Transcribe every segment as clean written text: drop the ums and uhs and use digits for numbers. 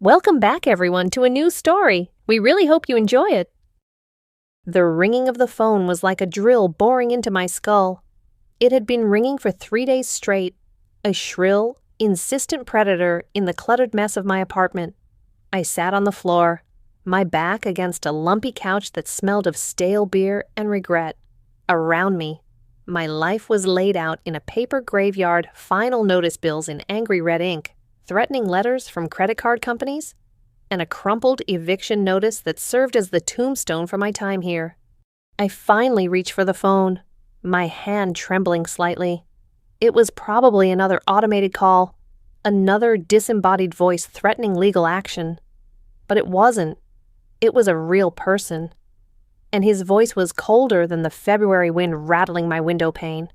Welcome back, everyone, to a new story. We really hope you enjoy it. The ringing of the phone was like a drill boring into my skull. It had been ringing for 3 days straight, a shrill, insistent predator in the cluttered mess of my apartment. I sat on the floor, my back against a lumpy couch that smelled of stale beer and regret. Around me, my life was laid out in a paper graveyard, final notice bills in angry red ink, threatening letters from credit card companies, and a crumpled eviction notice that served as the tombstone for my time here. I finally reached for the phone, my hand trembling slightly. It was probably another automated call, another disembodied voice threatening legal action. But it wasn't. It was a real person. And his voice was colder than the February wind rattling my window pane.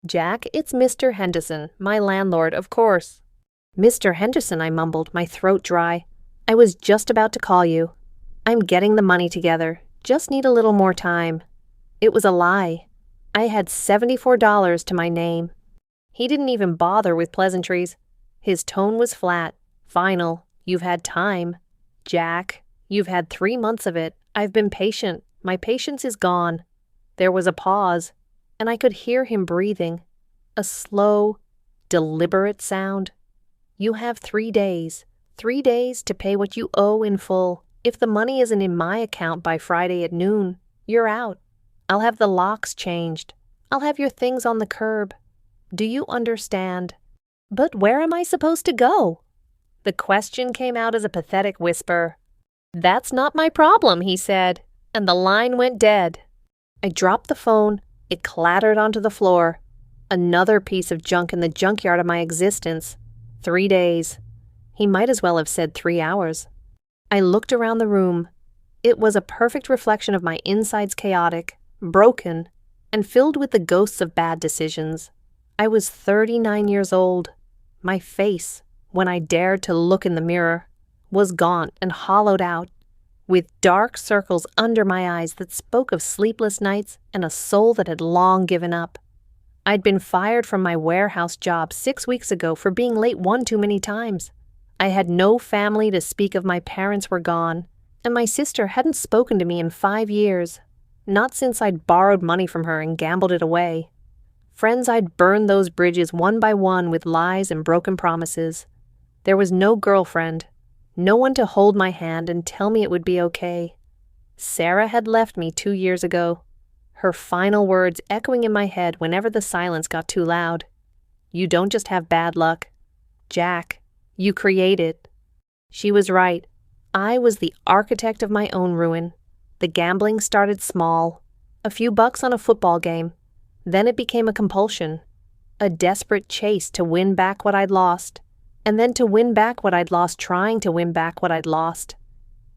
"Jack, it's Mr. Henderson, my landlord, of course." "Mr. Henderson," I mumbled, my throat dry. "I was just about to call you. I'm getting the money together. Just need a little more time." It was a lie. I had $74 to my name. He didn't even bother with pleasantries. His tone was flat. "Final. You've had time. Jack, you've had 3 months of it. I've been patient. My patience is gone." There was a pause, and I could hear him breathing. A slow, deliberate sound. "You have 3 days. 3 days to pay what you owe in full. If the money isn't in my account by Friday at noon, you're out. I'll have the locks changed. I'll have your things on the curb. Do you understand?" "But where am I supposed to go?" The question came out as a pathetic whisper. "That's not my problem," he said, and the line went dead. I dropped the phone. It clattered onto the floor. Another piece of junk in the junkyard of my existence. 3 days. He might as well have said 3 hours. I looked around the room. It was a perfect reflection of my insides, chaotic, broken, and filled with the ghosts of bad decisions. I was 39 years old. My face, when I dared to look in the mirror, was gaunt and hollowed out, with dark circles under my eyes that spoke of sleepless nights and a soul that had long given up. I'd been fired from my warehouse job 6 weeks ago for being late one too many times. I had no family to speak of. My parents were gone, and my sister hadn't spoken to me in 5 years, not since I'd borrowed money from her and gambled it away. Friends, I'd burned those bridges one by one with lies and broken promises. There was no girlfriend, no one to hold my hand and tell me it would be okay. Sarah had left me 2 years ago, her final words echoing in my head whenever the silence got too loud. "You don't just have bad luck, Jack, you create it." She was right. I was the architect of my own ruin. The gambling started small, a few bucks on a football game. Then it became a compulsion, a desperate chase to win back what I'd lost, and then to win back what I'd lost trying to win back what I'd lost.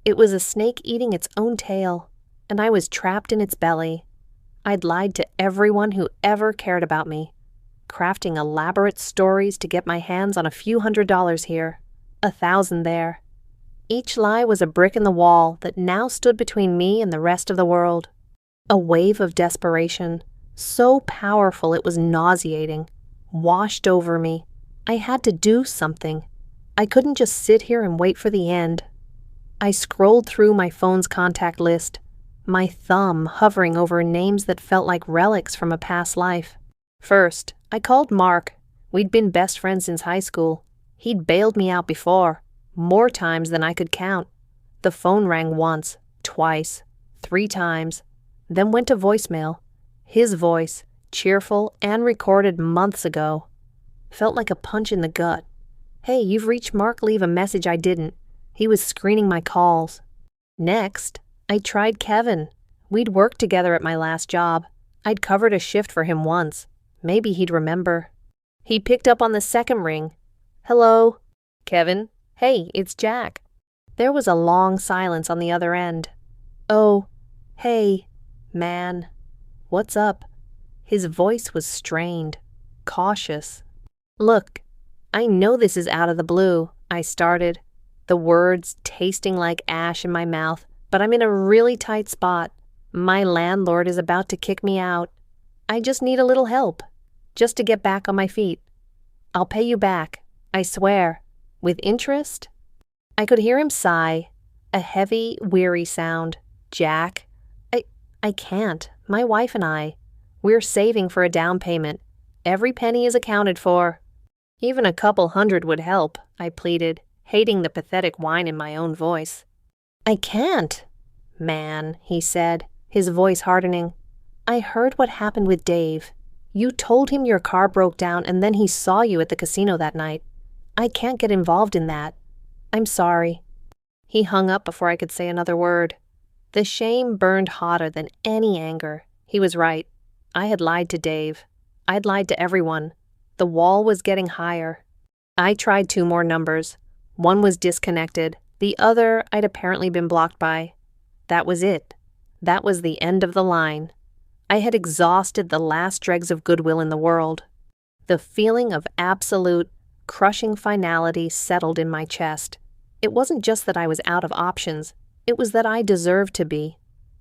It was a snake eating its own tail, and I was trapped in its belly. I'd lied to everyone who ever cared about me, crafting elaborate stories to get my hands on a few $100s here, 1,000 there. Each lie was a brick in the wall that now stood between me and the rest of the world. A wave of desperation, so powerful it was nauseating, washed over me. I had to do something. I couldn't just sit here and wait for the end. I scrolled through my phone's contact list, my thumb hovering over names that felt like relics from a past life. First, I called Mark. We'd been best friends since high school. He'd bailed me out before, more times than I could count. The phone rang once, twice, 3 times, then went to voicemail. His voice, cheerful and recorded months ago, felt like a punch in the gut. "Hey, you've reached Mark. Leave a message." I didn't. He was screening my calls. Next, I tried Kevin. We'd worked together at my last job. I'd covered a shift for him once. Maybe he'd remember. He picked up on the second ring. "Hello?" "Kevin? Hey, it's Jack." There was a long silence on the other end. "Oh, hey, man. What's up?" His voice was strained, cautious. "Look, I know this is out of the blue," I started, the words tasting like ash in my mouth, "but I'm in a really tight spot. My landlord is about to kick me out. I just need a little help, just to get back on my feet. I'll pay you back, I swear, with interest." I could hear him sigh, a heavy, weary sound. Jack, I can't. My wife and we're saving for a down payment. Every penny is accounted for. Even a couple hundred would help, I pleaded, hating the pathetic whine in my own voice. I can't. Man, he said, his voice hardening. I heard what happened with Dave. You told him your car broke down and then he saw you at the casino that night. I can't get involved in that. I'm sorry. He hung up before I could say another word. The shame burned hotter than any anger. He was right. I had lied to Dave. I'd lied to everyone. The wall was getting higher. I tried 2 more numbers. One was disconnected. The other I'd apparently been blocked by. That was it. That was the end of the line. I had exhausted the last dregs of goodwill in the world. The feeling of absolute, crushing finality settled in my chest. It wasn't just that I was out of options. It was that I deserved to be.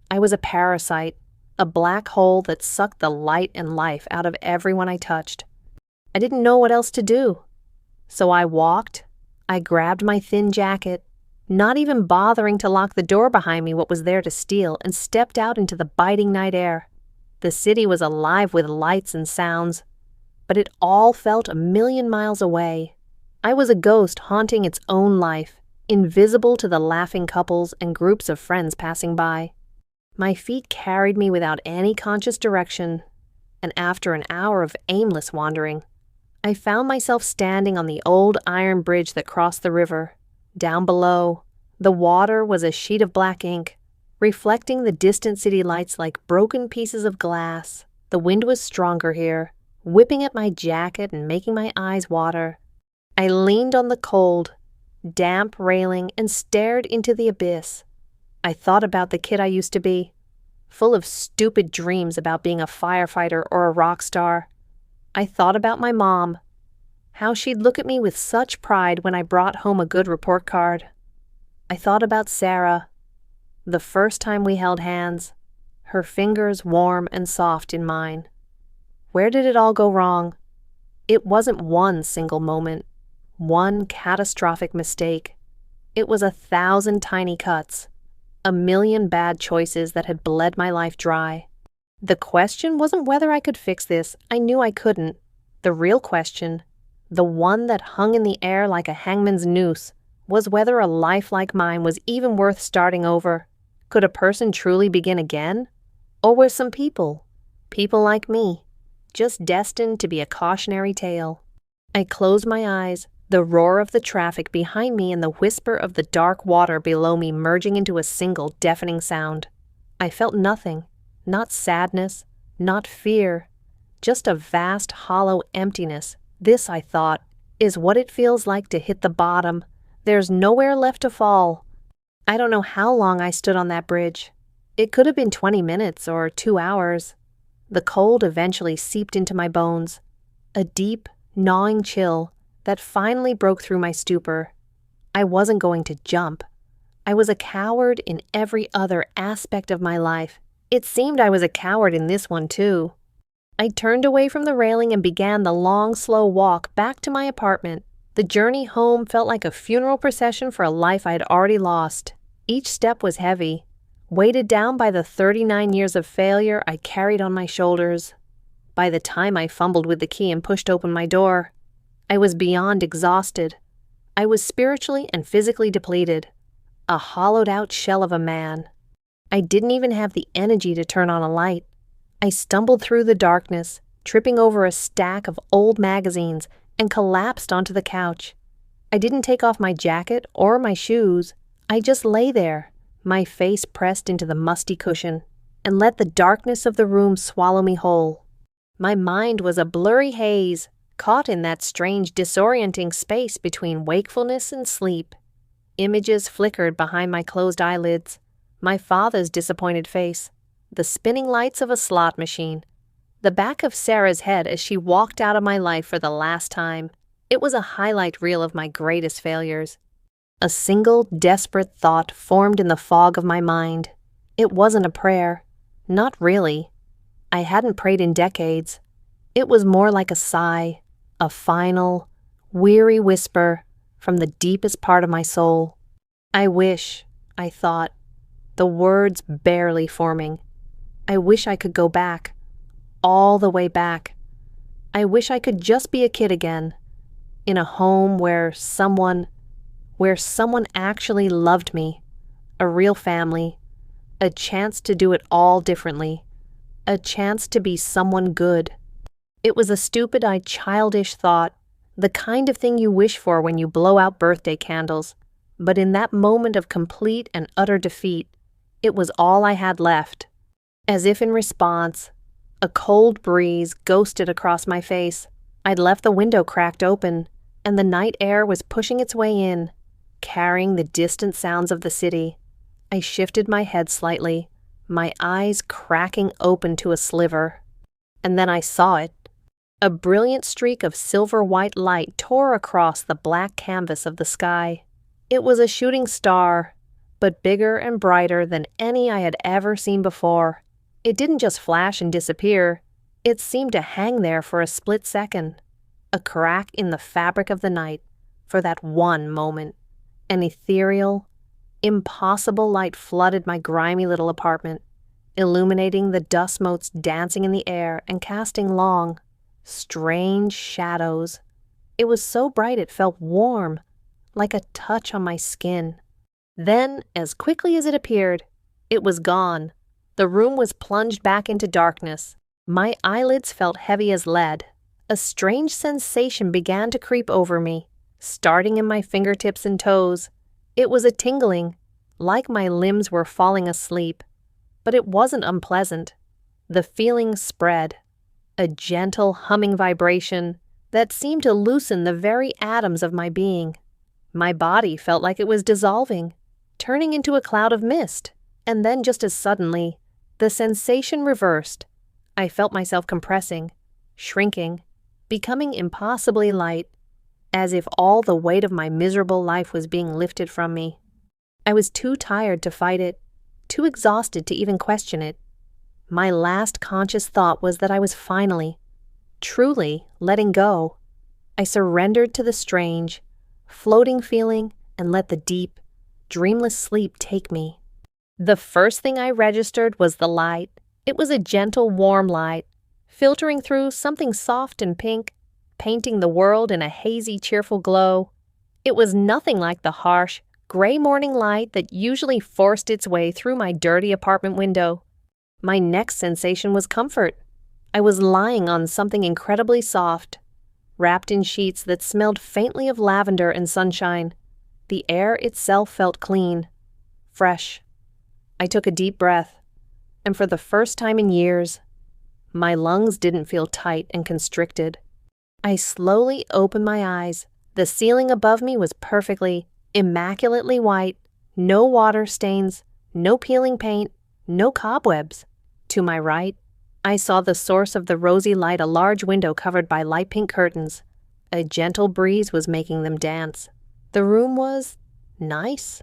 I was a parasite, a black hole that sucked the light and life out of everyone I touched. I didn't know what else to do. So I walked. I grabbed my thin jacket, not even bothering to lock the door behind me what was there to steal, and stepped out into the biting night air. The city was alive with lights and sounds, but it all felt a million miles away. I was a ghost haunting its own life, invisible to the laughing couples and groups of friends passing by. My feet carried me without any conscious direction, and after an hour of aimless wandering, I found myself standing on the old iron bridge that crossed the river. Down below, the water was a sheet of black ink, reflecting the distant city lights like broken pieces of glass. The wind was stronger here, whipping at my jacket and making my eyes water. I leaned on the cold, damp railing and stared into the abyss. I thought about the kid I used to be, full of stupid dreams about being a firefighter or a rock star. I thought about my mom, how she'd look at me with such pride when I brought home a good report card. I thought about Sarah, the first time we held hands, her fingers warm and soft in mine. Where did it all go wrong? It wasn't one single moment, one catastrophic mistake. It was 1,000 tiny cuts, a million bad choices that had bled my life dry. The question wasn't whether I could fix this. I knew I couldn't. The real question, the one that hung in the air like a hangman's noose, was whether a life like mine was even worth starting over. Could a person truly begin again? Or were some people like me, just destined to be a cautionary tale? I closed my eyes, the roar of the traffic behind me and the whisper of the dark water below me merging into a single deafening sound. I felt nothing, not sadness, not fear, just a vast, hollow emptiness. This, I thought, is what it feels like to hit the bottom. There's nowhere left to fall. I don't know how long I stood on that bridge. It could have been 20 minutes or 2 hours. The cold eventually seeped into my bones, a deep, gnawing chill that finally broke through my stupor. I wasn't going to jump. I was a coward in every other aspect of my life. It seemed I was a coward in this one, too. I turned away from the railing and began the long, slow walk back to my apartment. The journey home felt like a funeral procession for a life I had already lost. Each step was heavy, weighted down by the 39 years of failure I carried on my shoulders. By the time I fumbled with the key and pushed open my door, I was beyond exhausted. I was spiritually and physically depleted, a hollowed-out shell of a man. I didn't even have the energy to turn on a light. I stumbled through the darkness, tripping over a stack of old magazines, and collapsed onto the couch. I didn't take off my jacket or my shoes. I just lay there, my face pressed into the musty cushion, and let the darkness of the room swallow me whole. My mind was a blurry haze, caught in that strange, disorienting space between wakefulness and sleep. Images flickered behind my closed eyelids. My father's disappointed face, the spinning lights of a slot machine, the back of Sarah's head as she walked out of my life for the last time. It was a highlight reel of my greatest failures. A single, desperate thought formed in the fog of my mind. It wasn't a prayer. Not really. I hadn't prayed in decades. It was more like a sigh, a final, weary whisper from the deepest part of my soul. I wish, I thought, the words barely forming. I wish I could go back, all the way back. I wish I could just be a kid again, in a home where someone actually loved me, a real family, a chance to do it all differently, a chance to be someone good. It was a stupid-eyed, childish thought, the kind of thing you wish for when you blow out birthday candles. But in that moment of complete and utter defeat, it was all I had left. As if in response, a cold breeze ghosted across my face. I'd left the window cracked open, and the night air was pushing its way in, carrying the distant sounds of the city. I shifted my head slightly, my eyes cracking open to a sliver. And then I saw it. A brilliant streak of silver-white light tore across the black canvas of the sky. It was a shooting star, but bigger and brighter than any I had ever seen before. It didn't just flash and disappear. It seemed to hang there for a split second, a crack in the fabric of the night, for that one moment. An ethereal, impossible light flooded my grimy little apartment, illuminating the dust motes dancing in the air and casting long, strange shadows. It was so bright it felt warm, like a touch on my skin. Then, as quickly as it appeared, it was gone. The room was plunged back into darkness. My eyelids felt heavy as lead. A strange sensation began to creep over me, starting in my fingertips and toes. It was a tingling, like my limbs were falling asleep. But it wasn't unpleasant. The feeling spread, a gentle humming vibration that seemed to loosen the very atoms of my being. My body felt like it was dissolving, turning into a cloud of mist, and then just as suddenly, the sensation reversed. I felt myself compressing, shrinking, becoming impossibly light, as if all the weight of my miserable life was being lifted from me. I was too tired to fight it, too exhausted to even question it. My last conscious thought was that I was finally, truly letting go. I surrendered to the strange, floating feeling and let the deep, dreamless sleep take me. The first thing I registered was the light. It was a gentle, warm light, filtering through something soft and pink, painting the world in a hazy, cheerful glow. It was nothing like the harsh, gray morning light that usually forced its way through my dirty apartment window. My next sensation was comfort. I was lying on something incredibly soft, wrapped in sheets that smelled faintly of lavender and sunshine. The air itself felt clean, fresh. I took a deep breath, and for the first time in years, my lungs didn't feel tight and constricted. I slowly opened my eyes. The ceiling above me was perfectly, immaculately white, no water stains, no peeling paint, no cobwebs. To my right, I saw the source of the rosy light, a large window covered by light pink curtains. A gentle breeze was making them dance. The room was nice.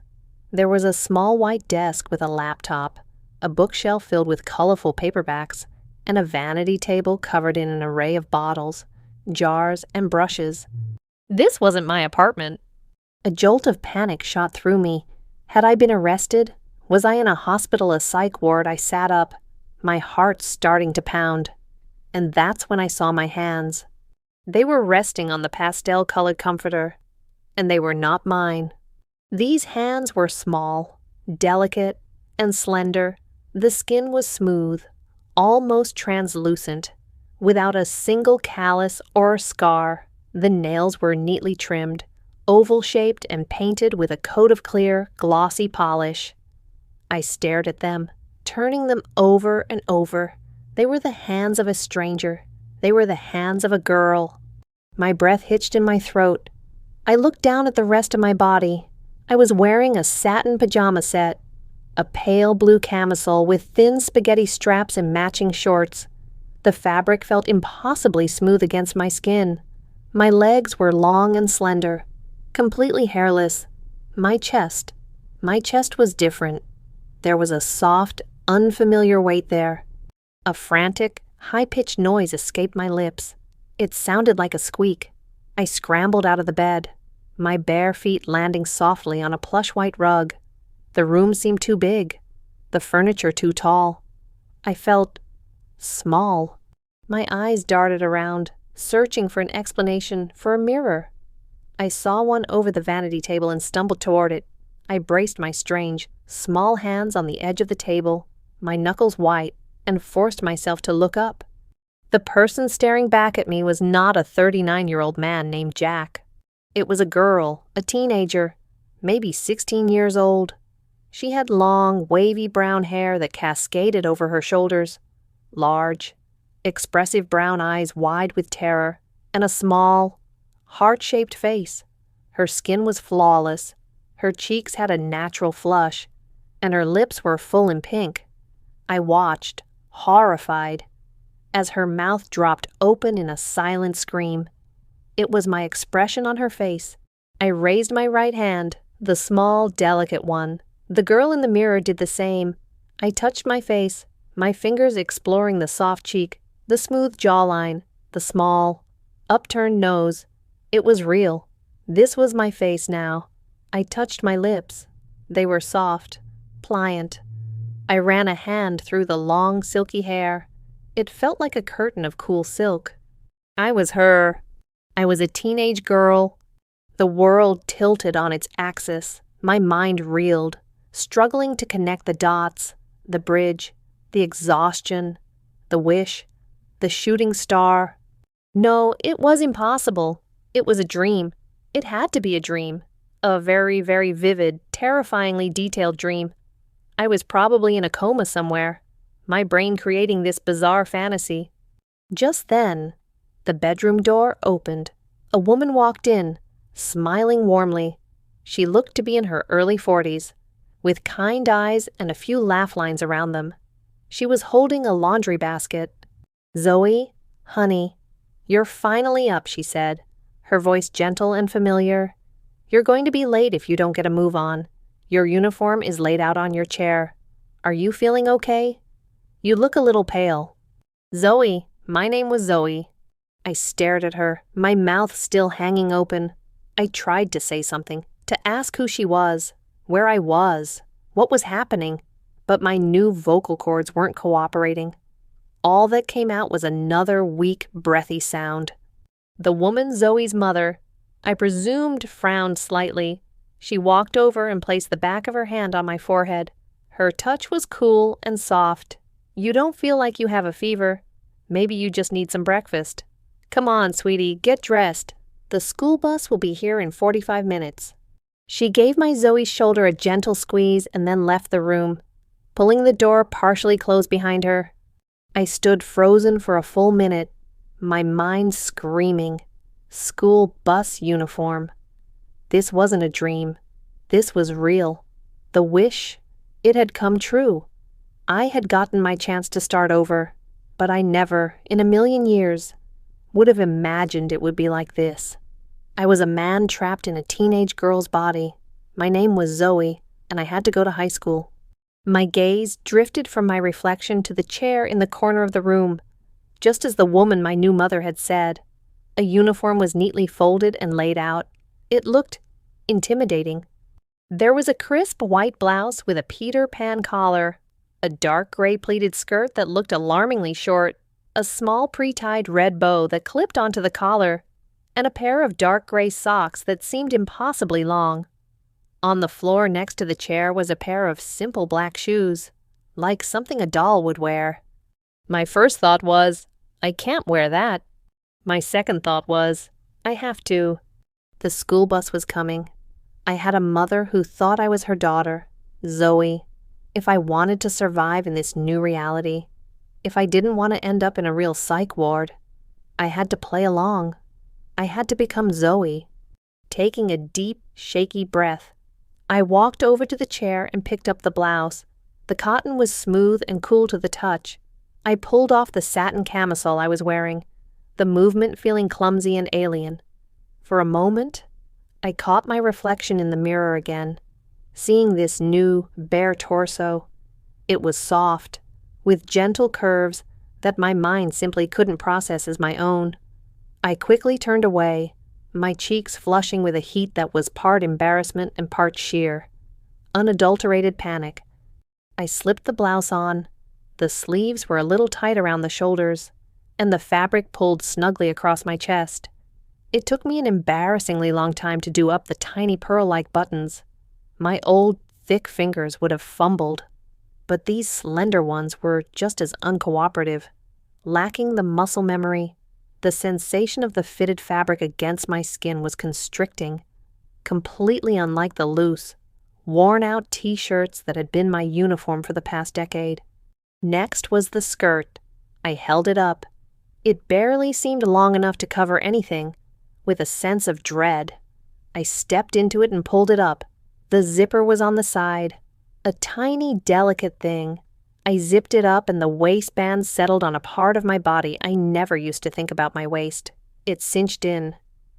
There was a small white desk with a laptop, a bookshelf filled with colorful paperbacks, and a vanity table covered in an array of bottles, jars, and brushes. This wasn't my apartment. A jolt of panic shot through me. Had I been arrested? Was I in a hospital, a psych ward? I sat up, my heart starting to pound. And that's when I saw my hands. They were resting on the pastel-colored comforter, and they were not mine. These hands were small, delicate, and slender. The skin was smooth, almost translucent, without a single callus or scar. The nails were neatly trimmed, oval-shaped and painted with a coat of clear, glossy polish. I stared at them, turning them over and over. They were the hands of a stranger. They were the hands of a girl. My breath hitched in my throat. I looked down at the rest of my body. I was wearing a satin pajama set, a pale blue camisole with thin spaghetti straps and matching shorts. The fabric felt impossibly smooth against my skin. My legs were long and slender, completely hairless. My chest was different. There was a soft, unfamiliar weight there. A frantic, high-pitched noise escaped my lips. It sounded like a squeak. I scrambled out of the bed. my bare feet landing softly on a plush white rug. The room seemed too big, the furniture too tall. I felt small. My eyes darted around, searching for an explanation, for a mirror. I saw one over the vanity table and stumbled toward it. I braced my strange, small hands on the edge of the table, my knuckles white, and forced myself to look up. The person staring back at me was not a 39-year-old man named Jack. It was a girl, a teenager, maybe 16 years old. She had long, wavy brown hair that cascaded over her shoulders, large, expressive brown eyes wide with terror, and a small, heart-shaped face. Her skin was flawless, her cheeks had a natural flush, and her lips were full and pink. I watched, horrified, as her mouth dropped open in a silent scream. It was my expression on her face. I raised my right hand, the small, delicate one. The girl in the mirror did the same. I touched my face, my fingers exploring the soft cheek, the smooth jawline, the small, upturned nose. It was real. This was my face now. I touched my lips. They were soft, pliant. I ran a hand through the long, silky hair. It felt like a curtain of cool silk. I was her. I was a teenage girl. The world tilted on its axis. My mind reeled, struggling to connect the dots, the bridge, the exhaustion, the wish, the shooting star. No, it was impossible. It was a dream. It had to be a dream. A very, very vivid, terrifyingly detailed dream. I was probably in a coma somewhere, my brain creating this bizarre fantasy. Just then, the bedroom door opened. A woman walked in, smiling warmly. She looked to be in her early 40s, with kind eyes and a few laugh lines around them. She was holding a laundry basket. "Zoe, honey, you're finally up," she said, her voice gentle and familiar. "You're going to be late if you don't get a move on. Your uniform is laid out on your chair. Are you feeling okay? You look a little pale." "Zoe, my name was Zoe." I stared at her, my mouth still hanging open. I tried to say something, to ask who she was, where I was, what was happening, but my new vocal cords weren't cooperating. All that came out was another weak, breathy sound. The woman, Zoe's mother, I presumed, frowned slightly. She walked over and placed the back of her hand on my forehead. Her touch was cool and soft. "You don't feel like you have a fever. Maybe you just need some breakfast. Come on, sweetie, get dressed. The school bus will be here in 45 minutes. She gave my Zoe's shoulder a gentle squeeze and then left the room, pulling the door partially closed behind her. I stood frozen for a full minute, my mind screaming. School bus uniform. This wasn't a dream. This was real. The wish, it had come true. I had gotten my chance to start over, but I never, in a million years, would have imagined it would be like this. I was a man trapped in a teenage girl's body. My name was Zoe, and I had to go to high school. My gaze drifted from my reflection to the chair in the corner of the room, just as the woman my new mother had said. A uniform was neatly folded and laid out. It looked intimidating. There was a crisp white blouse with a Peter Pan collar, a dark gray pleated skirt that looked alarmingly short, a small pre-tied red bow that clipped onto the collar, and a pair of dark gray socks that seemed impossibly long. On the floor next to the chair was a pair of simple black shoes, like something a doll would wear. My first thought was, I can't wear that. My second thought was, I have to. The school bus was coming. I had a mother who thought I was her daughter, Zoe. If I wanted to survive in this new reality, if I didn't want to end up in a real psych ward, I had to play along. I had to become Zoe. Taking a deep, shaky breath, I walked over to the chair and picked up the blouse. The cotton was smooth and cool to the touch. I pulled off the satin camisole I was wearing, the movement feeling clumsy and alien. For a moment, I caught my reflection in the mirror again, seeing this new, bare torso. It was soft, with gentle curves that my mind simply couldn't process as my own. I quickly turned away, my cheeks flushing with a heat that was part embarrassment and part sheer, unadulterated panic. I slipped the blouse on. The sleeves were a little tight around the shoulders, and the fabric pulled snugly across my chest. It took me an embarrassingly long time to do up the tiny pearl-like buttons. My old, thick fingers would have fumbled, but these slender ones were just as uncooperative, lacking the muscle memory. The sensation of the fitted fabric against my skin was constricting, completely unlike the loose, worn-out t-shirts that had been my uniform for the past decade. Next was the skirt. I held it up. It barely seemed long enough to cover anything. With a sense of dread, I stepped into it and pulled it up. The zipper was on the side. A tiny, delicate thing. I zipped it up and the waistband settled on a part of my body I never used to think about my waist. It cinched in,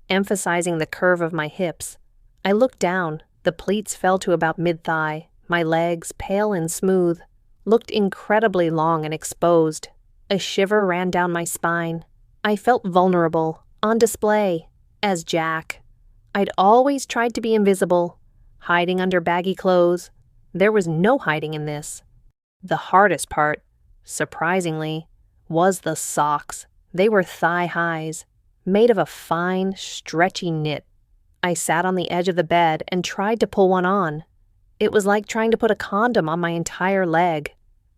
emphasizing the curve of my hips. I looked down. The pleats fell to about mid-thigh. My legs, pale and smooth, looked incredibly long and exposed. A shiver ran down my spine. I felt vulnerable, on display, as Jack. I'd always tried to be invisible, hiding under baggy clothes. There was no hiding in this. The hardest part, surprisingly, was the socks. They were thigh-highs, made of a fine, stretchy knit. I sat on the edge of the bed and tried to pull one on. It was like trying to put a condom on my entire leg.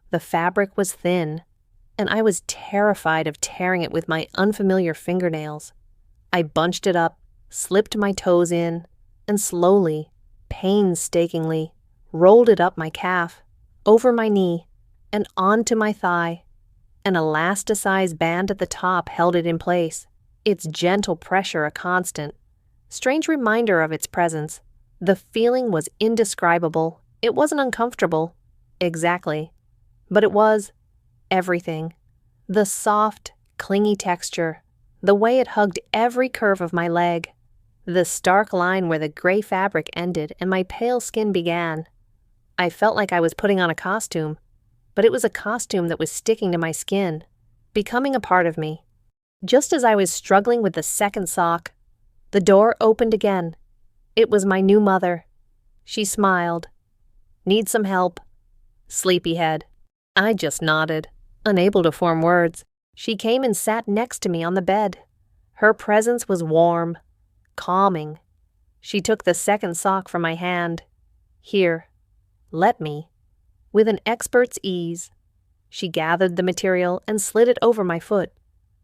The fabric was thin, and I was terrified of tearing it with my unfamiliar fingernails. I bunched it up, slipped my toes in, and slowly, painstakingly, rolled it up my calf, over my knee, and onto my thigh. An elasticized band at the top held it in place, its gentle pressure a constant. Strange reminder of its presence. The feeling was indescribable. It wasn't uncomfortable. Exactly. But it was everything. The soft, clingy texture. The way it hugged every curve of my leg. The stark line where the gray fabric ended and my pale skin began. I felt like I was putting on a costume, but it was a costume that was sticking to my skin, becoming a part of me. Just as I was struggling with the second sock, the door opened again. It was my new mother. She smiled. "Need some help?" Sleepyhead. I just nodded, unable to form words. She came and sat next to me on the bed. Her presence was warm, calming. She took the second sock from my hand. "Here, let me." With an expert's ease, she gathered the material and slid it over my foot,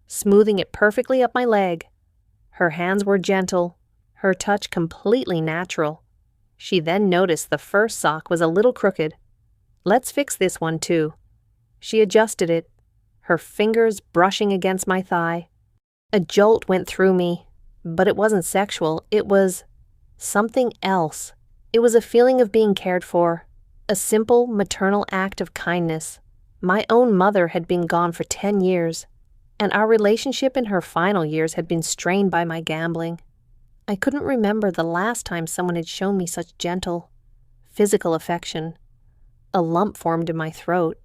smoothing it perfectly up my leg. Her hands were gentle, her touch completely natural. She then noticed the first sock was a little crooked. "Let's fix this one too." She adjusted it, her fingers brushing against my thigh. A jolt went through me, but it wasn't sexual. It was something else. It was a feeling of being cared for, a simple maternal act of kindness. My own mother had been gone for 10 years, and our relationship in her final years had been strained by my gambling. I couldn't remember the last time someone had shown me such gentle, physical affection. A lump formed in my throat.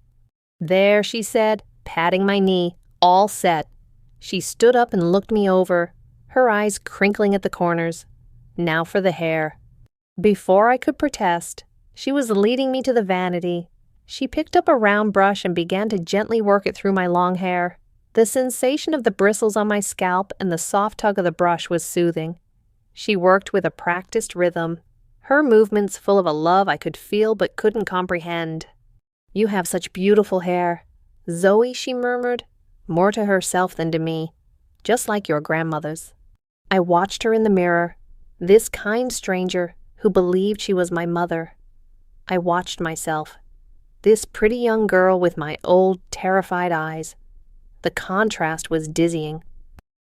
"There," she said, patting my knee, "all set." She stood up and looked me over, her eyes crinkling at the corners. "Now for the hair." Before I could protest, she was leading me to the vanity. She picked up a round brush and began to gently work it through my long hair. The sensation of the bristles on my scalp and the soft tug of the brush was soothing. She worked with a practiced rhythm, her movements full of a love I could feel but couldn't comprehend. "You have such beautiful hair, Zoe," she murmured, more to herself than to me, "just like your grandmother's." I watched her in the mirror, this kind stranger who believed she was my mother. I watched myself, this pretty young girl with my old, terrified eyes. The contrast was dizzying.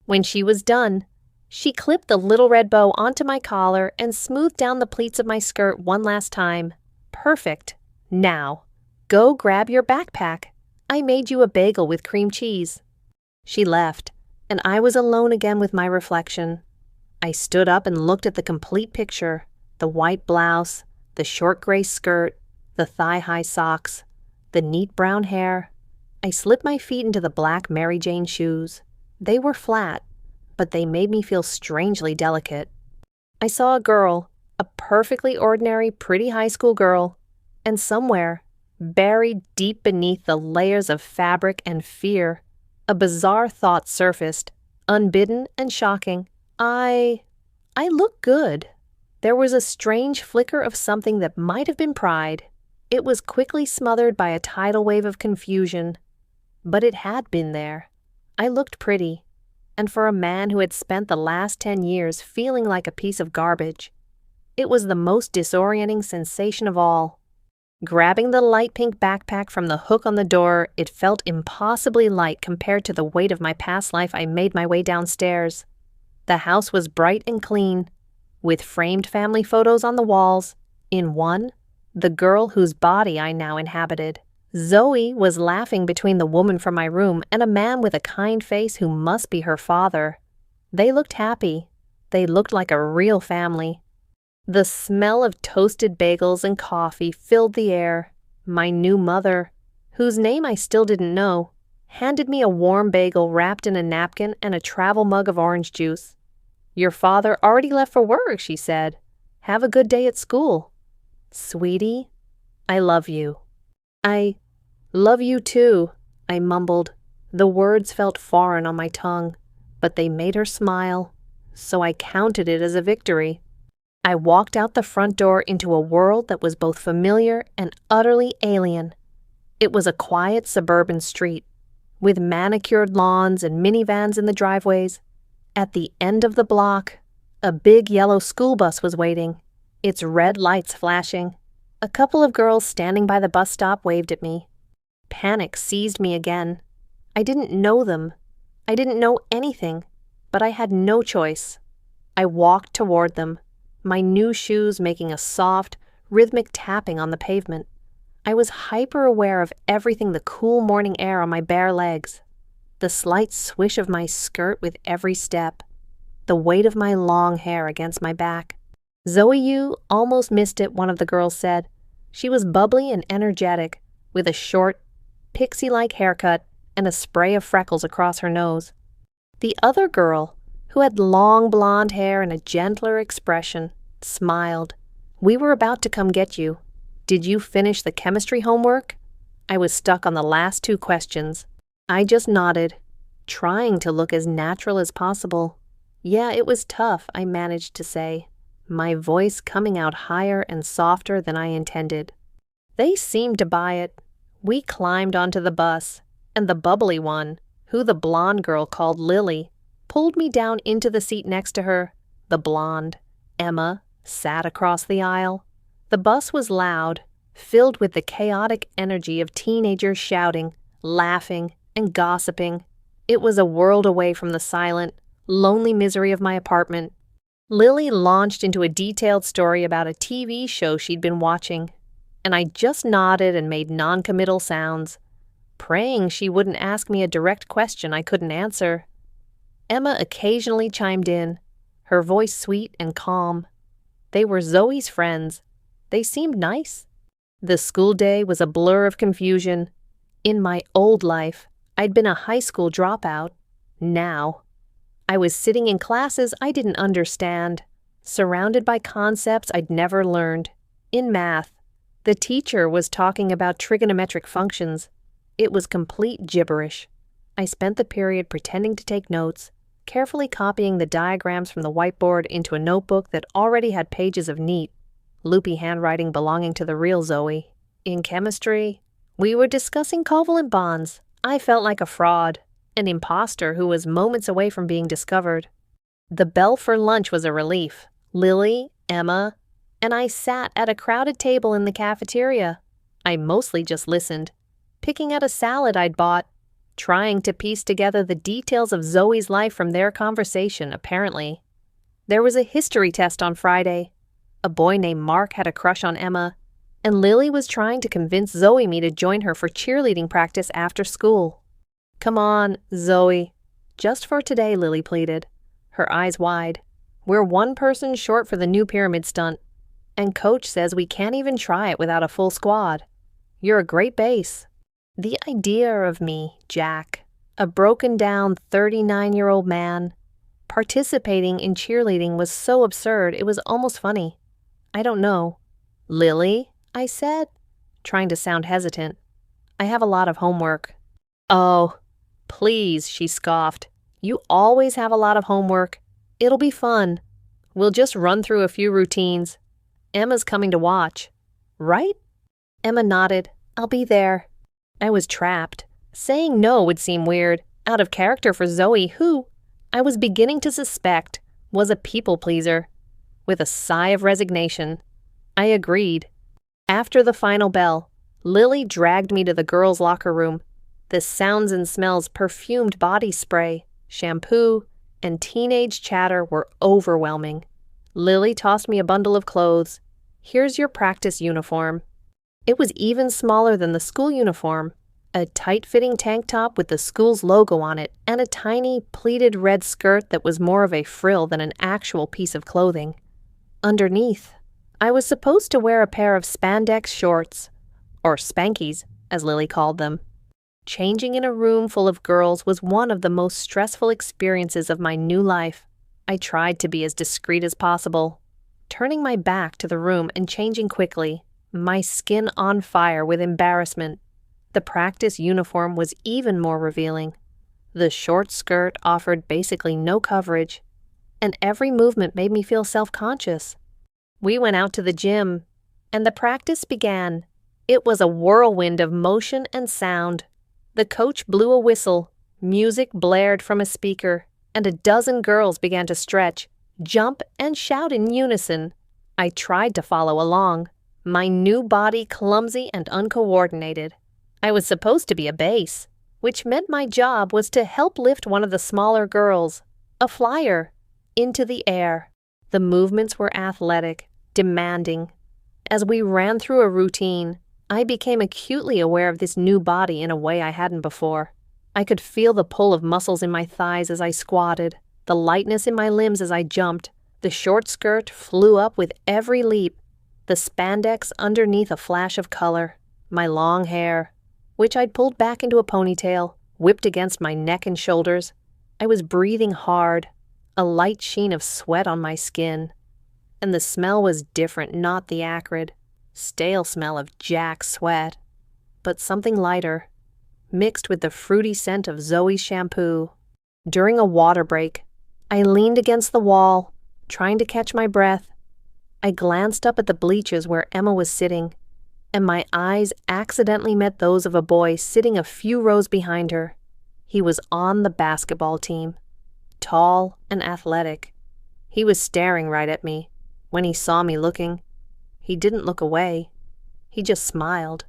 When she was done, she clipped the little red bow onto my collar and smoothed down the pleats of my skirt one last time. "Perfect. Now, go grab your backpack. I made you a bagel with cream cheese." She left, and I was alone again with my reflection. I stood up and looked at the complete picture, the white blouse, the short gray skirt, the thigh-high socks, the neat brown hair. I slipped my feet into the black Mary Jane shoes. They were flat, but they made me feel strangely delicate. I saw a girl, a perfectly ordinary, pretty high school girl, and somewhere, buried deep beneath the layers of fabric and fear, a bizarre thought surfaced, unbidden and shocking. I look good. There was a strange flicker of something that might have been pride. It was quickly smothered by a tidal wave of confusion. But it had been there. I looked pretty. And for a man who had spent the last 10 years feeling like a piece of garbage, it was the most disorienting sensation of all. Grabbing the light pink backpack from the hook on the door, it felt impossibly light compared to the weight of my past life. I made my way downstairs. The house was bright and clean, with framed family photos on the walls. In one, the girl whose body I now inhabited. Zoe was laughing between the woman from my room and a man with a kind face who must be her father. They looked happy. They looked like a real family. The smell of toasted bagels and coffee filled the air. My new mother, whose name I still didn't know, handed me a warm bagel wrapped in a napkin and a travel mug of orange juice. "Your father already left for work," she said. "Have a good day at school." "Sweetie, I love you." "I love you too," I mumbled. The words felt foreign on my tongue, but they made her smile, so I counted it as a victory. I walked out the front door into a world that was both familiar and utterly alien. It was a quiet suburban street, with manicured lawns and minivans in the driveways. At the end of the block, a big yellow school bus was waiting, its red lights flashing. A couple of girls standing by the bus stop waved at me. Panic seized me again. I didn't know them. I didn't know anything, but I had no choice. I walked toward them, my new shoes making a soft, rhythmic tapping on the pavement. I was hyper-aware of everything, the cool morning air on my bare legs, the slight swish of my skirt with every step, the weight of my long hair against my back. "Zoe, you almost missed it," one of the girls said. She was bubbly and energetic, with a short, pixie-like haircut and a spray of freckles across her nose. The other girl, who had long blonde hair and a gentler expression, smiled. "We were about to come get you. Did you finish the chemistry homework?" I was stuck on the last two questions. I just nodded, trying to look as natural as possible. "Yeah, it was tough," I managed to say, my voice coming out higher and softer than I intended. They seemed to buy it. We climbed onto the bus, and the bubbly one, who the blonde girl called Lily, pulled me down into the seat next to her. The blonde, Emma, sat across the aisle. The bus was loud, filled with the chaotic energy of teenagers shouting, laughing, and gossiping. It was a world away from the silent, lonely misery of my apartment. Lily launched into a detailed story about a TV show she'd been watching, and I just nodded and made non-committal sounds, praying she wouldn't ask me a direct question I couldn't answer. Emma occasionally chimed in, her voice sweet and calm. They were Zoe's friends. They seemed nice. The school day was a blur of confusion. In my old life, I'd been a high school dropout. Now, I was sitting in classes I didn't understand, surrounded by concepts I'd never learned. In math, the teacher was talking about trigonometric functions. It was complete gibberish. I spent the period pretending to take notes, carefully copying the diagrams from the whiteboard into a notebook that already had pages of neat, loopy handwriting belonging to the real Zoe. In chemistry, we were discussing covalent bonds. I felt like a fraud, an imposter who was moments away from being discovered. The bell for lunch was a relief. Lily, Emma, and I sat at a crowded table in the cafeteria. I mostly just listened, picking at a salad I'd bought, trying to piece together the details of Zoe's life from their conversation, apparently. There was a history test on Friday. A boy named Mark had a crush on Emma, and Lily was trying to convince Zoe me to join her for cheerleading practice after school. "Come on, Zoe. Just for today," Lily pleaded, her eyes wide. "We're one person short for the new pyramid stunt, and Coach says we can't even try it without a full squad. You're a great base." The idea of me, Jack, a broken-down 39-year-old man, Participating in cheerleading was so absurd it was almost funny. I don't know. Lily, I said, trying to sound hesitant. I have a lot of homework. Oh, please, she scoffed. You always have a lot of homework. It'll be fun. We'll just run through a few routines. Emma's coming to watch. Right? Emma nodded. I'll be there. I was trapped. Saying no would seem weird, out of character for Zoe, who, I was beginning to suspect, was a people pleaser. With a sigh of resignation, I agreed. After the final bell, Lily dragged me to the girls' locker room. The sounds and smells perfumed body spray, shampoo, and teenage chatter were overwhelming. Lily tossed me a bundle of clothes. Here's your practice uniform. It was even smaller than the school uniform. A tight-fitting tank top with the school's logo on it and a tiny, pleated red skirt that was more of a frill than an actual piece of clothing. Underneath, I was supposed to wear a pair of spandex shorts, or spankies, as Lily called them. Changing in a room full of girls was one of the most stressful experiences of my new life. I tried to be as discreet as possible, turning my back to the room and changing quickly, my skin on fire with embarrassment. The practice uniform was even more revealing. The short skirt offered basically no coverage, and every movement made me feel self-conscious. We went out to the gym, and the practice began. It was a whirlwind of motion and sound. The coach blew a whistle, music blared from a speaker, and a dozen girls began to stretch, jump, and shout in unison. I tried to follow along, my new body clumsy and uncoordinated. I was supposed to be a base, which meant my job was to help lift one of the smaller girls, a flyer, into the air. The movements were athletic, demanding. As we ran through a routine, I became acutely aware of this new body in a way I hadn't before. I could feel the pull of muscles in my thighs as I squatted, the lightness in my limbs as I jumped. The short skirt flew up with every leap, the spandex underneath a flash of color, my long hair, which I'd pulled back into a ponytail, whipped against my neck and shoulders. I was breathing hard, a light sheen of sweat on my skin. And the smell was different, not the acrid, stale smell of Jack's sweat, but something lighter, mixed with the fruity scent of Zoe's shampoo. During a water break, I leaned against the wall, trying to catch my breath. I glanced up at the bleachers where Emma was sitting, and my eyes accidentally met those of a boy sitting a few rows behind her. He was on the basketball team, tall and athletic. He was staring right at me. When he saw me looking, he didn't look away. He just smiled.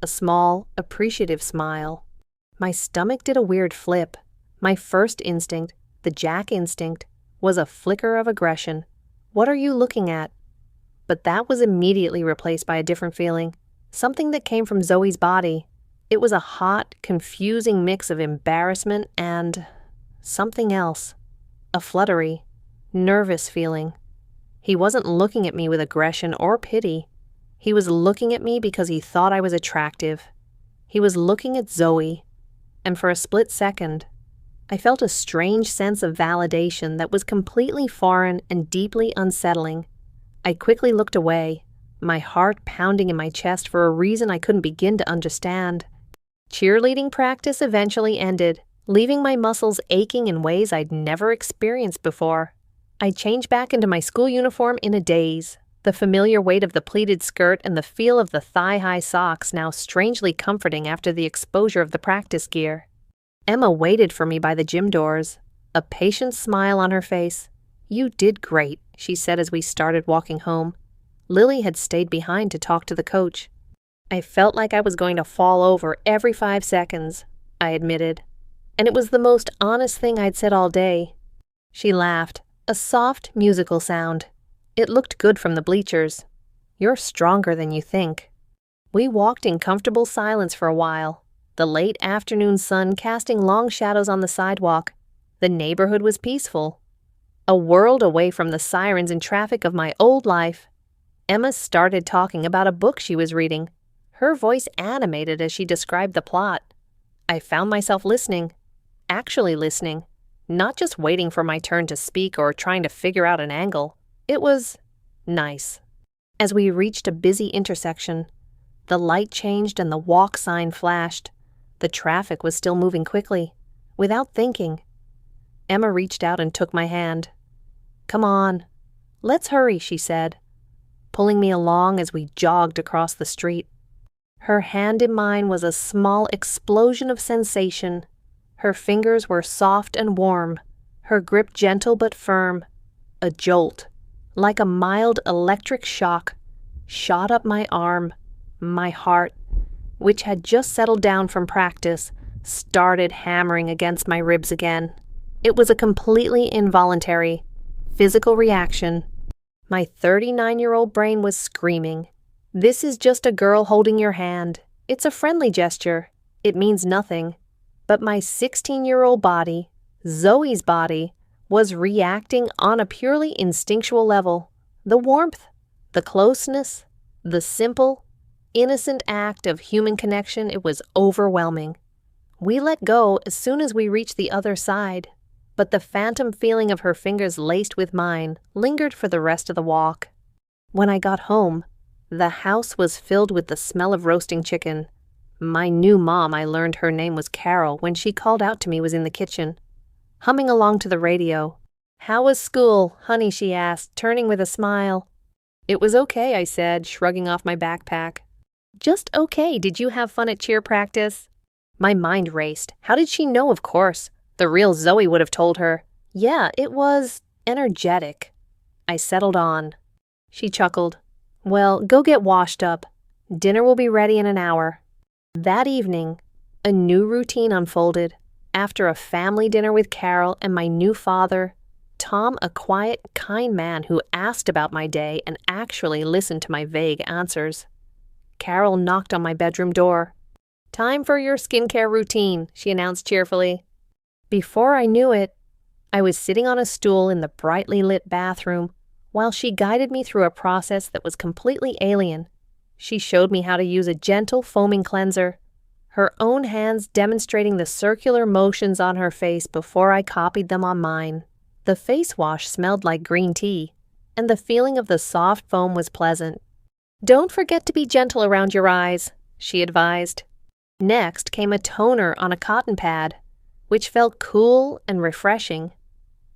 A small, appreciative smile. My stomach did a weird flip. My first instinct, the Jack instinct, was a flicker of aggression. What are you looking at? But that was immediately replaced by a different feeling, something that came from Zoe's body. It was a hot, confusing mix of embarrassment and something else. A fluttery, nervous feeling. He wasn't looking at me with aggression or pity. He was looking at me because he thought I was attractive. He was looking at Zoe, and for a split second, I felt a strange sense of validation that was completely foreign and deeply unsettling. I quickly looked away, my heart pounding in my chest for a reason I couldn't begin to understand. Cheerleading practice eventually ended, leaving my muscles aching in ways I'd never experienced before. I changed back into my school uniform in a daze, the familiar weight of the pleated skirt and the feel of the thigh-high socks now strangely comforting after the exposure of the practice gear. Emma waited for me by the gym doors, a patient smile on her face. "You did great," she said as we started walking home. Lily had stayed behind to talk to the coach. "I felt like I was going to fall over every 5 seconds," I admitted. "And it was the most honest thing I'd said all day." She laughed, a soft, musical sound. It looked good from the bleachers. "You're stronger than you think." We walked in comfortable silence for a while, the late afternoon sun casting long shadows on the sidewalk. The neighborhood was peaceful. A world away from the sirens and traffic of my old life. Emma started talking about a book she was reading, her voice animated as she described the plot. I found myself listening, actually listening, not just waiting for my turn to speak or trying to figure out an angle. It was nice. As we reached a busy intersection, the light changed and the walk sign flashed. The traffic was still moving quickly. Without thinking, Emma reached out and took my hand. "Come on. Let's hurry," she said, pulling me along as we jogged across the street. Her hand in mine was a small explosion of sensation. Her fingers were soft and warm, her grip gentle but firm. A jolt, like a mild electric shock, shot up my arm. My heart, which had just settled down from practice, started hammering against my ribs again. It was a completely involuntary, physical reaction. My 39-year-old brain was screaming, "This is just a girl holding your hand. It's a friendly gesture. It means nothing." But my 16-year-old body, Zoe's body, was reacting on a purely instinctual level. The warmth, the closeness, the simple, innocent act of human connection, it was overwhelming. We let go as soon as we reached the other side, but the phantom feeling of her fingers laced with mine lingered for the rest of the walk. When I got home, the house was filled with the smell of roasting chicken. My new mom, I learned her name was Carol when she called out to me, was in the kitchen, humming along to the radio. "How was school, honey?" she asked, turning with a smile. "It was okay," I said, shrugging off my backpack. "Just okay. Did you have fun at cheer practice?" My mind raced. How did she know? Of course. The real Zoe would have told her. "Yeah, it was energetic." I settled on. She chuckled. "Well, go get washed up. Dinner will be ready in an hour." That evening, a new routine unfolded. After a family dinner with Carol and my new father, Tom, a quiet, kind man who asked about my day and actually listened to my vague answers. Carol knocked on my bedroom door. "Time for your skincare routine," she announced cheerfully. Before I knew it, I was sitting on a stool in the brightly lit bathroom while she guided me through a process that was completely alien. She showed me how to use a gentle foaming cleanser, her own hands demonstrating the circular motions on her face before I copied them on mine. The face wash smelled like green tea, and the feeling of the soft foam was pleasant. "Don't forget to be gentle around your eyes," she advised. Next came a toner on a cotton pad, which felt cool and refreshing.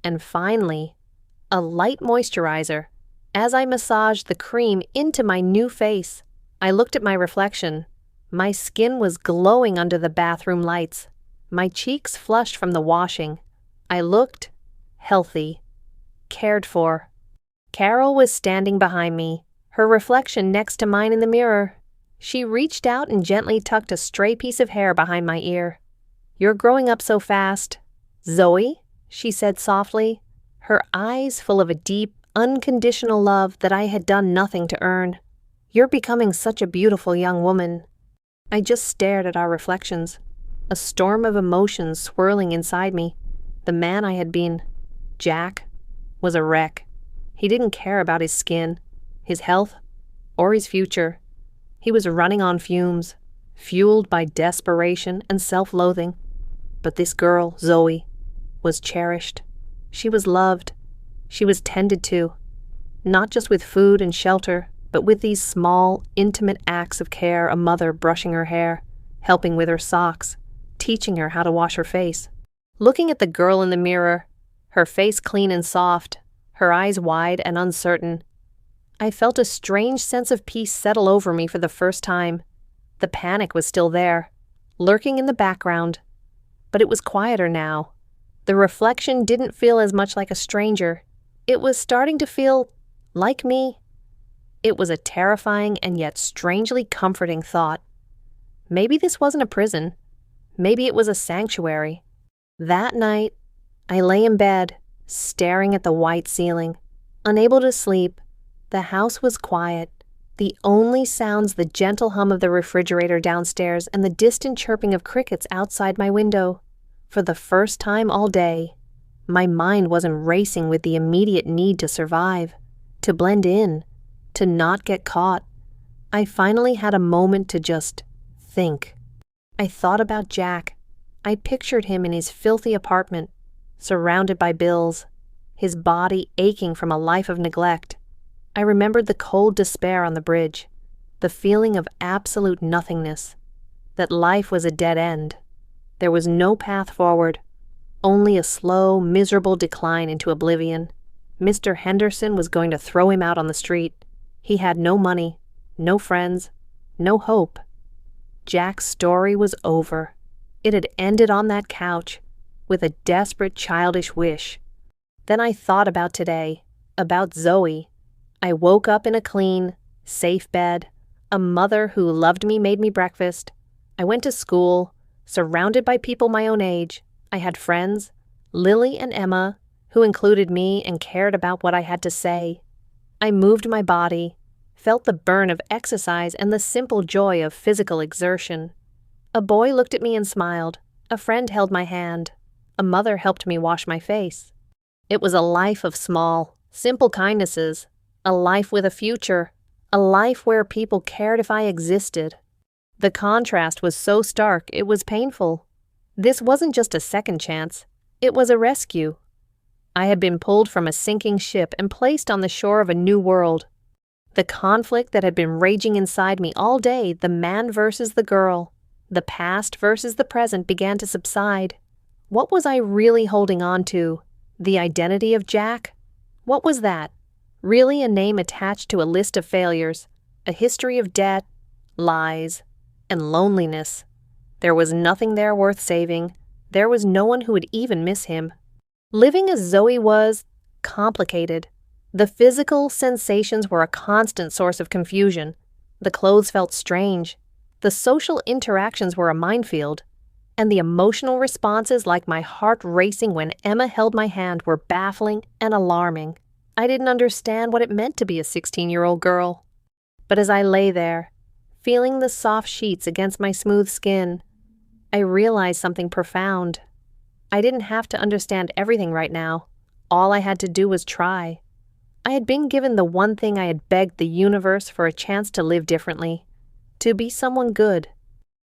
And finally, a light moisturizer. As I massaged the cream into my new face, I looked at my reflection. My skin was glowing under the bathroom lights, my cheeks flushed from the washing. I looked healthy, cared for. Carol was standing behind me, her reflection next to mine in the mirror. She reached out and gently tucked a stray piece of hair behind my ear. "You're growing up so fast, Zoe," she said softly, her eyes full of a deep, unconditional love that I had done nothing to earn. "You're becoming such a beautiful young woman." I just stared at our reflections, a storm of emotions swirling inside me. The man I had been, Jack, was a wreck. He didn't care about his skin, his health, or his future. He was running on fumes, fueled by desperation and self-loathing. But this girl, Zoe, was cherished. She was loved. She was tended to, not just with food and shelter, but with these small, intimate acts of care, a mother brushing her hair, helping with her socks, teaching her how to wash her face. Looking at the girl in the mirror, her face clean and soft, her eyes wide and uncertain, I felt a strange sense of peace settle over me for the first time. The panic was still there, lurking in the background, but it was quieter now. The reflection didn't feel as much like a stranger. It was starting to feel like me. It was a terrifying and yet strangely comforting thought. Maybe this wasn't a prison. Maybe it was a sanctuary. That night, I lay in bed, staring at the white ceiling, unable to sleep. The house was quiet. The only sounds the gentle hum of the refrigerator downstairs and the distant chirping of crickets outside my window. For the first time all day, my mind wasn't racing with the immediate need to survive, to blend in, to not get caught. I finally had a moment to just think. I thought about Jack. I pictured him in his filthy apartment, surrounded by bills, his body aching from a life of neglect. I remembered the cold despair on the bridge, the feeling of absolute nothingness, that life was a dead end. There was no path forward, only a slow, miserable decline into oblivion. Mr. Henderson was going to throw him out on the street. He had no money, no friends, no hope. Jack's story was over. It had ended on that couch, with a desperate childish wish. Then I thought about today, about Zoe. I woke up in a clean, safe bed. A mother who loved me made me breakfast. I went to school, surrounded by people my own age. I had friends, Lily and Emma, who included me and cared about what I had to say. I moved my body, felt the burn of exercise and the simple joy of physical exertion. A boy looked at me and smiled. A friend held my hand. A mother helped me wash my face. It was a life of small, simple kindnesses, a life with a future, a life where people cared if I existed. The contrast was so stark it was painful. This wasn't just a second chance, it was a rescue. I had been pulled from a sinking ship and placed on the shore of a new world. The conflict that had been raging inside me all day, the man versus the girl, the past versus the present, began to subside. What was I really holding on to? The identity of Jack? What was that? Really a name attached to a list of failures, a history of debt, lies, and loneliness. There was nothing there worth saving. There was no one who would even miss him. Living as Zoe was complicated. The physical sensations were a constant source of confusion. The clothes felt strange. The social interactions were a minefield. And the emotional responses, like my heart racing when Emma held my hand, were baffling and alarming. I didn't understand what it meant to be a 16-year-old girl. But as I lay there, feeling the soft sheets against my smooth skin, I realized something profound. I didn't have to understand everything right now. All I had to do was try. I had been given the one thing I had begged the universe for, a chance to live differently, to be someone good.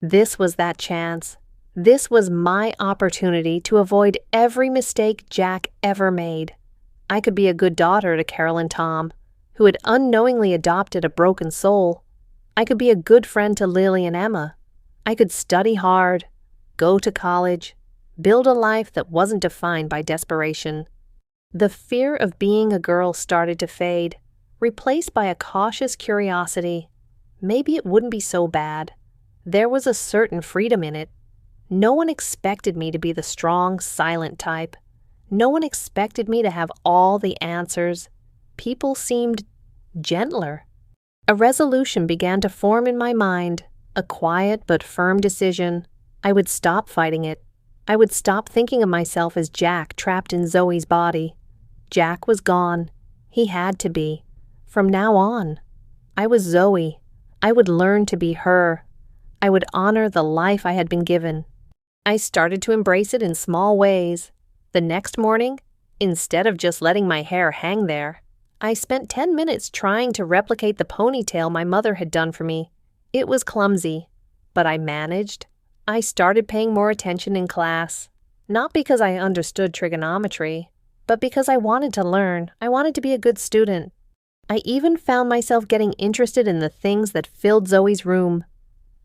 This was that chance. This was my opportunity to avoid every mistake Jack ever made. I could be a good daughter to Carol and Tom, who had unknowingly adopted a broken soul. I could be a good friend to Lily and Emma. I could study hard, go to college, build a life that wasn't defined by desperation. The fear of being a girl started to fade, replaced by a cautious curiosity. Maybe it wouldn't be so bad. There was a certain freedom in it. No one expected me to be the strong, silent type. No one expected me to have all the answers. People seemed gentler. A resolution began to form in my mind, a quiet but firm decision. I would stop fighting it. I would stop thinking of myself as Jack trapped in Zoe's body. Jack was gone. He had to be. From now on, I was Zoe. I would learn to be her. I would honor the life I had been given. I started to embrace it in small ways. The next morning, instead of just letting my hair hang there, I spent 10 minutes trying to replicate the ponytail my mother had done for me. It was clumsy, but I managed. I started paying more attention in class, not because I understood trigonometry, but because I wanted to learn. I wanted to be a good student. I even found myself getting interested in the things that filled Zoe's room.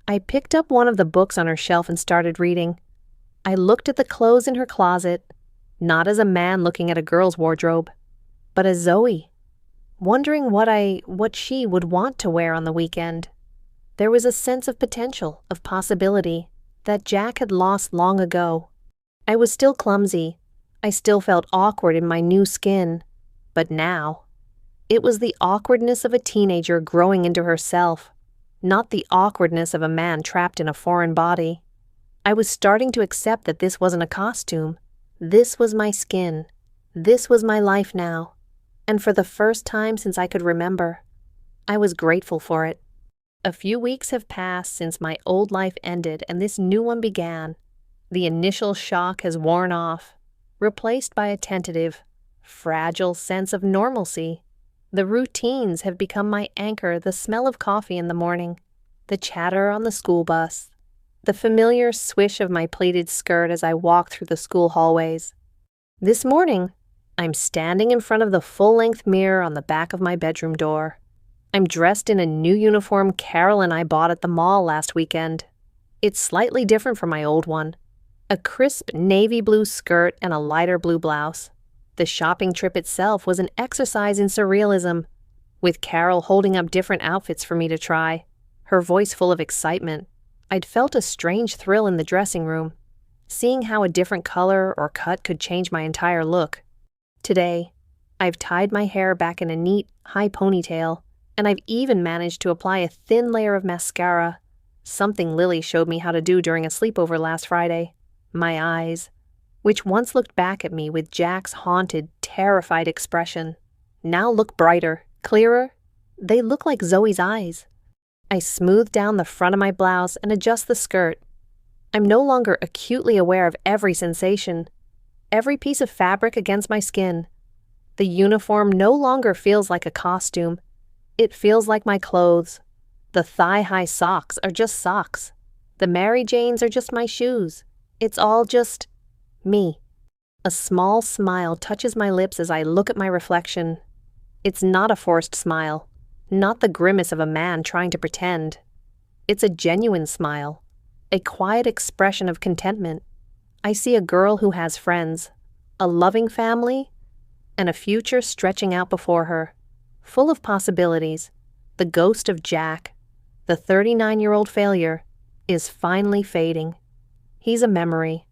I picked up one of the books on her shelf and started reading. I looked at the clothes in her closet, not as a man looking at a girl's wardrobe, but as Zoe, wondering what she would want to wear on the weekend. There was a sense of potential, of possibility, that Jack had lost long ago. I was still clumsy. I still felt awkward in my new skin. But now, it was the awkwardness of a teenager growing into herself, not the awkwardness of a man trapped in a foreign body. I was starting to accept that this wasn't a costume. This was my skin. This was my life now. And for the first time since I could remember, I was grateful for it. A few weeks have passed since my old life ended and this new one began. The initial shock has worn off, replaced by a tentative, fragile sense of normalcy. The routines have become my anchor, the smell of coffee in the morning, the chatter on the school bus, the familiar swish of my pleated skirt as I walk through the school hallways. This morning, I'm standing in front of the full-length mirror on the back of my bedroom door. I'm dressed in a new uniform Carol and I bought at the mall last weekend. It's slightly different from my old one. A crisp navy blue skirt and a lighter blue blouse. The shopping trip itself was an exercise in surrealism, with Carol holding up different outfits for me to try, her voice full of excitement. I'd felt a strange thrill in the dressing room, seeing how a different color or cut could change my entire look. Today, I've tied my hair back in a neat, high ponytail, and I've even managed to apply a thin layer of mascara, something Lily showed me how to do during a sleepover last Friday. My eyes, which once looked back at me with Jack's haunted, terrified expression, now look brighter, clearer. They look like Zoe's eyes. I smooth down the front of my blouse and adjust the skirt. I'm no longer acutely aware of every sensation, every piece of fabric against my skin. The uniform no longer feels like a costume. It feels like my clothes. The thigh-high socks are just socks. The Mary Janes are just my shoes. It's all just me. A small smile touches my lips as I look at my reflection. It's not a forced smile, not the grimace of a man trying to pretend. It's a genuine smile, a quiet expression of contentment. I see a girl who has friends, a loving family, and a future stretching out before her, full of possibilities. The ghost of Jack, the 39-year-old failure, is finally fading. He's a memory,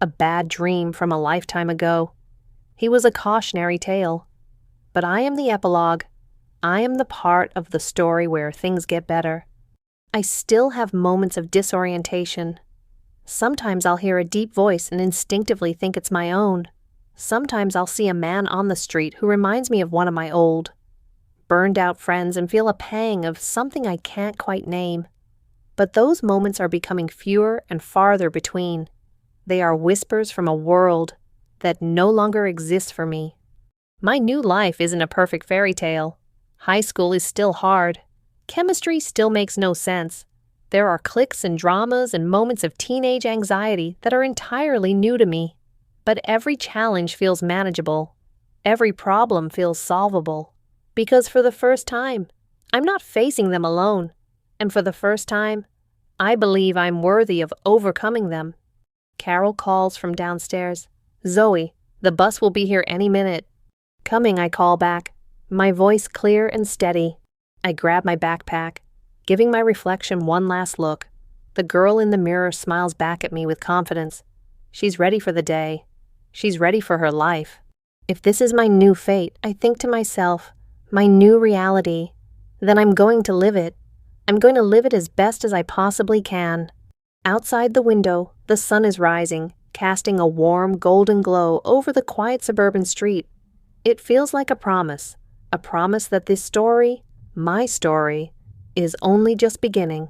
a bad dream from a lifetime ago. He was a cautionary tale. But I am the epilogue. I am the part of the story where things get better. I still have moments of disorientation. Sometimes I'll hear a deep voice and instinctively think it's my own. Sometimes I'll see a man on the street who reminds me of one of my old, burned-out friends and feel a pang of something I can't quite name. But those moments are becoming fewer and farther between. They are whispers from a world that no longer exists for me. My new life isn't a perfect fairy tale. High school is still hard. Chemistry still makes no sense. There are cliques and dramas and moments of teenage anxiety that are entirely new to me. But every challenge feels manageable. Every problem feels solvable. Because for the first time, I'm not facing them alone. And for the first time, I believe I'm worthy of overcoming them. Carol calls from downstairs. "Zoe, the bus will be here any minute." "Coming," I call back, my voice clear and steady. I grab my backpack, giving my reflection one last look. The girl in the mirror smiles back at me with confidence. She's ready for the day. She's ready for her life. If this is my new fate, I think to myself, my new reality, then I'm going to live it. I'm going to live it as best as I possibly can. Outside the window, the sun is rising, casting a warm, golden glow over the quiet suburban street. It feels like a promise that this story, my story, is only just beginning.